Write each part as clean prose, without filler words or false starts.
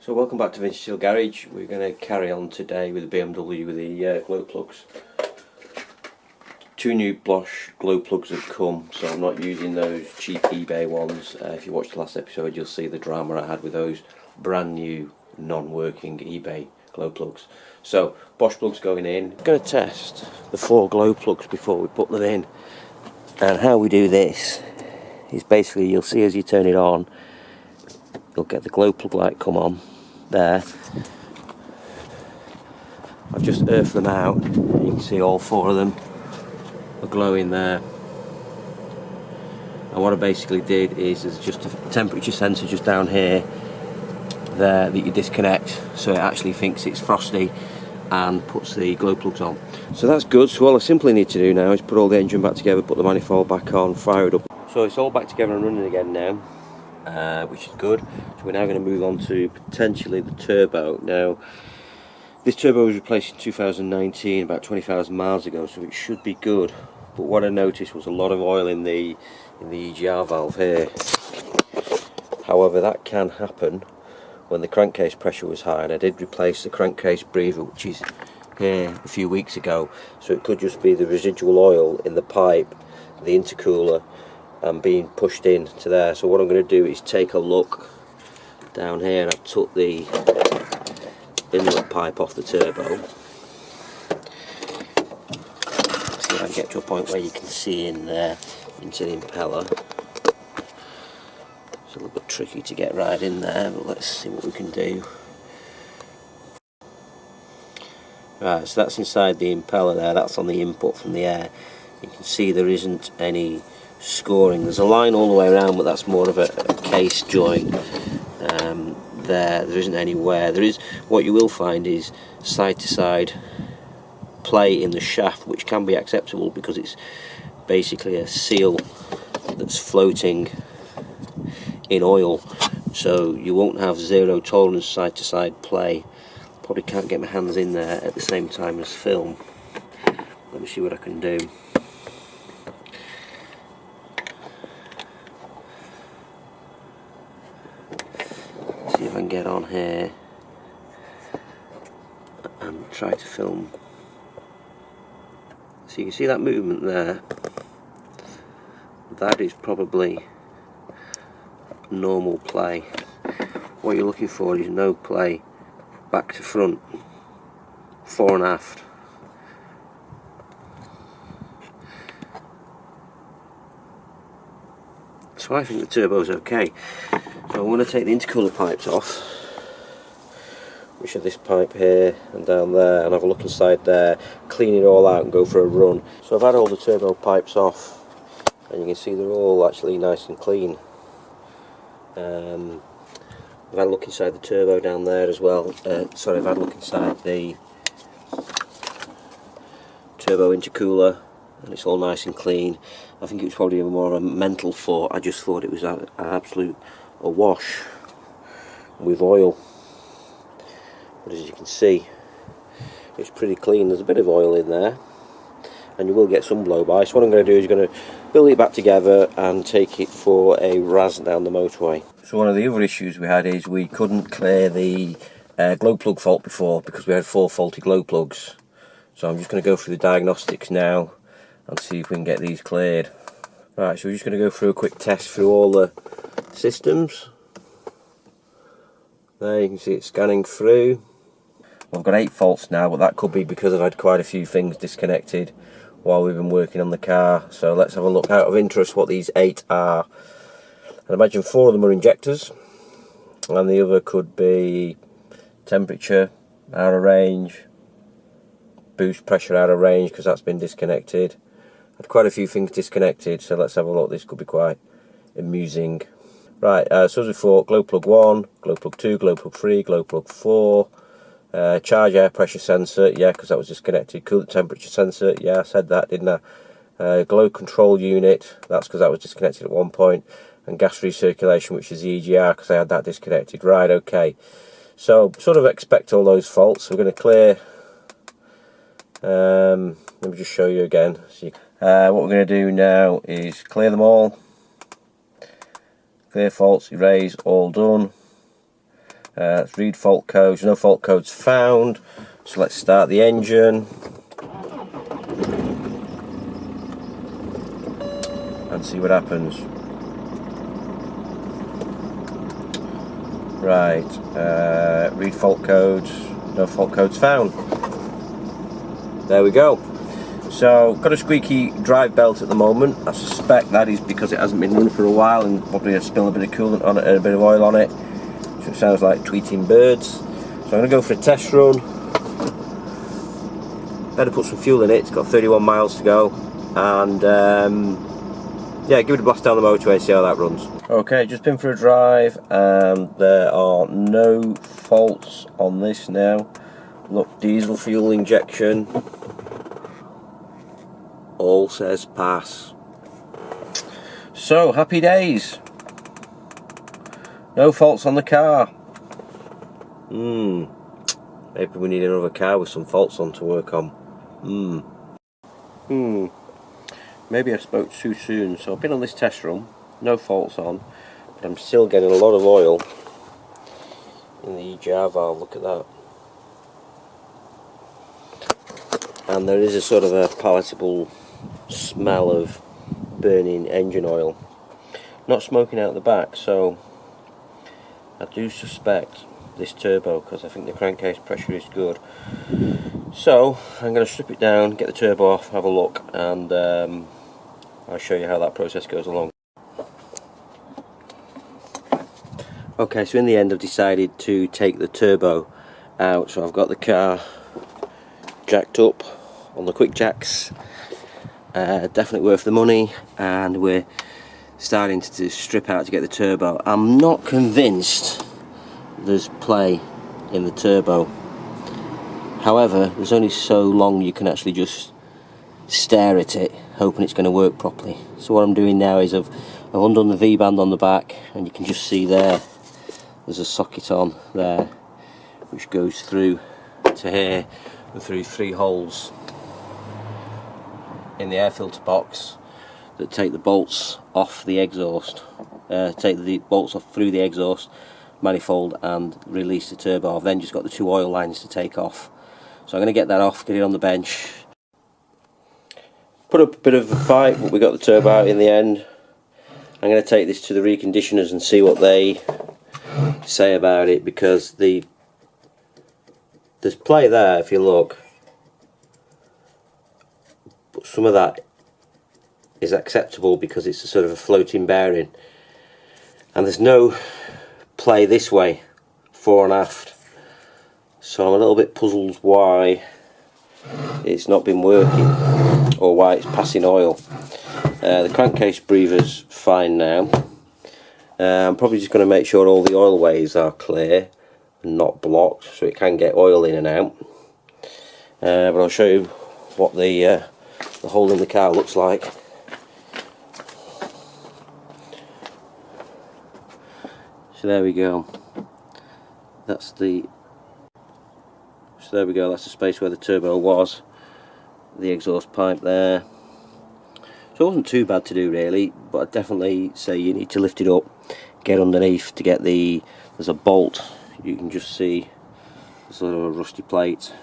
So welcome back to Vintage Steel Garage. We're going to carry on today with the BMW with the glow plugs. Two new Bosch glow plugs have come, so I'm not using those cheap eBay ones. If you watched the last episode, you'll see the drama I had with those brand new non-working eBay glow plugs. So Bosch plugs going in. I'm going to test the 4 glow plugs before we put them in. And how we do this is basically, you'll see as you turn it on, you'll get the glow plug light come on there. I've just earthed them out, and you can see all 4 of them are glowing there. And what I basically did is there's just a temperature sensor just down here there that you disconnect, so it actually thinks it's frosty and puts the glow plugs on. So that's good. So all I simply need to do now is put all the engine back together, put the manifold back on, fire it up. So it's all back together and running again now. Which is good. So we're now going to move on to potentially the turbo. Now this turbo was replaced in 2019, about 20,000 miles ago, so it should be good. But what I noticed was a lot of oil in the EGR valve here. However, that can happen when the crankcase pressure was high, and I did replace the crankcase breather, which is here, a few weeks ago. So it could just be the residual oil in the pipe, the intercooler, and being pushed in to there. So what I'm going to do is take a look down here, and I've took the inlet pipe off the turbo. See if I can get to a point where you can see in there into the impeller. It's a little bit tricky to get right in there, but let's see what we can do. Right, so that's inside the impeller there, that's on the input from the air. You can see there isn't any scoring. There's a line all the way around, but that's more of a case joint. There isn't any wear. There is, what you will find is side to side play in the shaft, which can be acceptable because it's basically a seal that's floating in oil, so you won't have zero tolerance side to side play. Probably can't get my hands in there at the same time as film. Let me see what I can do. See if I can get on here and try to film. So you can see that movement there. That is probably normal play. What you're looking for is no play back to front, fore and aft. So I think the turbo's okay. So I'm going to take the intercooler pipes off, which are this pipe here and down there, and have a look inside there, clean it all out and go for a run. So I've had all the turbo pipes off, and you can see they're all actually nice and clean. I've had a look inside the turbo down there as well. Sorry, I've had a look inside the turbo intercooler, and it's all nice and clean. I think it was probably more of a mental thought. I just thought it was an absolute awash with oil. But as you can see, it's pretty clean. There's a bit of oil in there, and you will get some blow by. So what I'm going to do is going to build it back together and take it for a razz down the motorway. So one of the other issues we had is we couldn't clear the glow plug fault before because we had 4 faulty glow plugs. So I'm just going to go through the diagnostics now and see if we can get these cleared. Right, so we're just going to go through a quick test through all the systems. There you can see it scanning through. I've got 8 faults now, but that could be because I've had quite a few things disconnected while we've been working on the car. So let's have a look out of interest what these 8 are. I imagine 4 of them are injectors, and the other could be temperature out of range, boost pressure out of range because that's been disconnected. Had quite a few things disconnected, so let's have a look. This could be quite amusing. Right, so as before, glow plug 1, glow plug 2, glow plug 3, glow plug 4, charge air pressure sensor, yeah, because that was disconnected. Coolant temperature sensor, yeah, I said that, didn't I? Glow control unit, that's because that was disconnected at one point. And gas recirculation, which is the EGR, because I had that disconnected. Right, okay. So, sort of expect all those faults. We're going to clear. Let me just show you again. So what we're going to do now is clear them all. Clear faults, erase, all done. Let's read fault codes. No fault codes found. So let's start the engine and see what happens. Right, read fault codes. No fault codes found. There we go. So, got a squeaky drive belt at the moment. I suspect that is because it hasn't been run for a while and probably has spilled a bit of coolant on it and a bit of oil on it. So it sounds like tweeting birds. So I'm going to go for a test run. Better put some fuel in it. It's got 31 miles to go. And yeah, give it a blast down the motorway, see how that runs. Okay, just been for a drive and there are no faults on this now. Look, diesel fuel injection. All says pass. So, happy days. No faults on the car. Maybe we need another car with some faults on to work on. Maybe I spoke too soon. So I've been on this test run, no faults on, but I'm still getting a lot of oil in the EGR valve. Look at that. And there is a sort of a palatable smell of burning engine oil. Not smoking out the back, so I do suspect this turbo, because I think the crankcase pressure is good. So I'm going to strip it down, get the turbo off, have a look, and I'll show you how that process goes along. Okay, so in the end I've decided to take the turbo out, so I've got the car jacked up on the quick jacks. Definitely worth the money, and we're starting to strip out to get the turbo. I'm not convinced there's play in the turbo. However, there's only so long you can actually just stare at it hoping it's going to work properly. So what I'm doing now is I've undone the V-band on the back, and you can just see there's a socket on there which goes through to here and through 3 holes in the air filter box that take the bolts off the exhaust, take the bolts off through the exhaust manifold and release the turbo. I've then just got the 2 oil lines to take off. So I'm going to get that off, get it on the bench, put up a bit of a fight, but we got the turbo out in the end. I'm going to take this to the reconditioners and see what they say about it, because there's play there if you look, but some of that is acceptable because it's a sort of a floating bearing, and there's no play this way, fore and aft. So I'm a little bit puzzled why it's not been working, or why it's passing oil. The crankcase breather's fine now. I'm probably just going to make sure all the oil ways are clear and not blocked, so it can get oil in and out. But I'll show you what the hole in the car looks like. So there we go. That's the space where the turbo was. The exhaust pipe there. So it wasn't too bad to do really, but I'd definitely say you need to lift it up, get underneath to get there's a bolt, you can just see sort of a rusty plate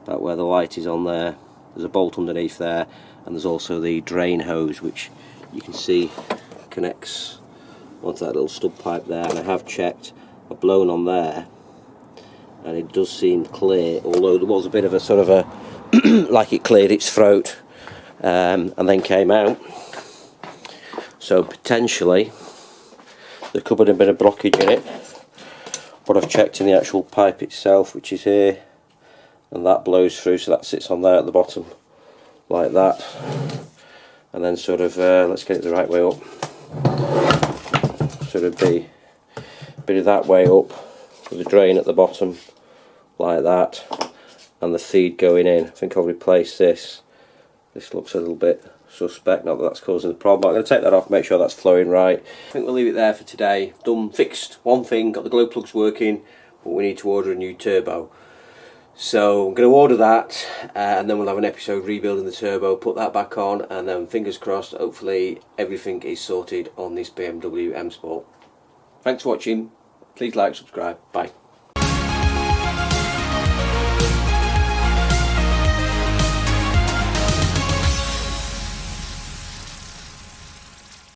about where the light is on there. There's a bolt underneath there, and there's also the drain hose which you can see connects onto that little stub pipe there, and I have checked, I've blown on there and it does seem clear, although there was a bit of a sort of a like it cleared its throat and then came out. So potentially there could have been a blockage in it, but I've checked in the actual pipe itself, which is here, and that blows through, so that sits on there at the bottom like that, and then sort of let's get it the right way up, sort of be a bit of that way up with the drain at the bottom like that, and the feed going in. I think I'll replace this. This looks a little bit suspect, not that that's causing the problem, but I'm going to take that off, make sure that's flowing right. I think we'll leave it there for today. Fixed one thing, got the glow plugs working, but we need to order a new turbo. So I'm going to order that, and then we'll have an episode rebuilding the turbo, put that back on, and then fingers crossed, hopefully everything is sorted on this BMW M Sport. Thanks for watching. Please like, subscribe. Bye.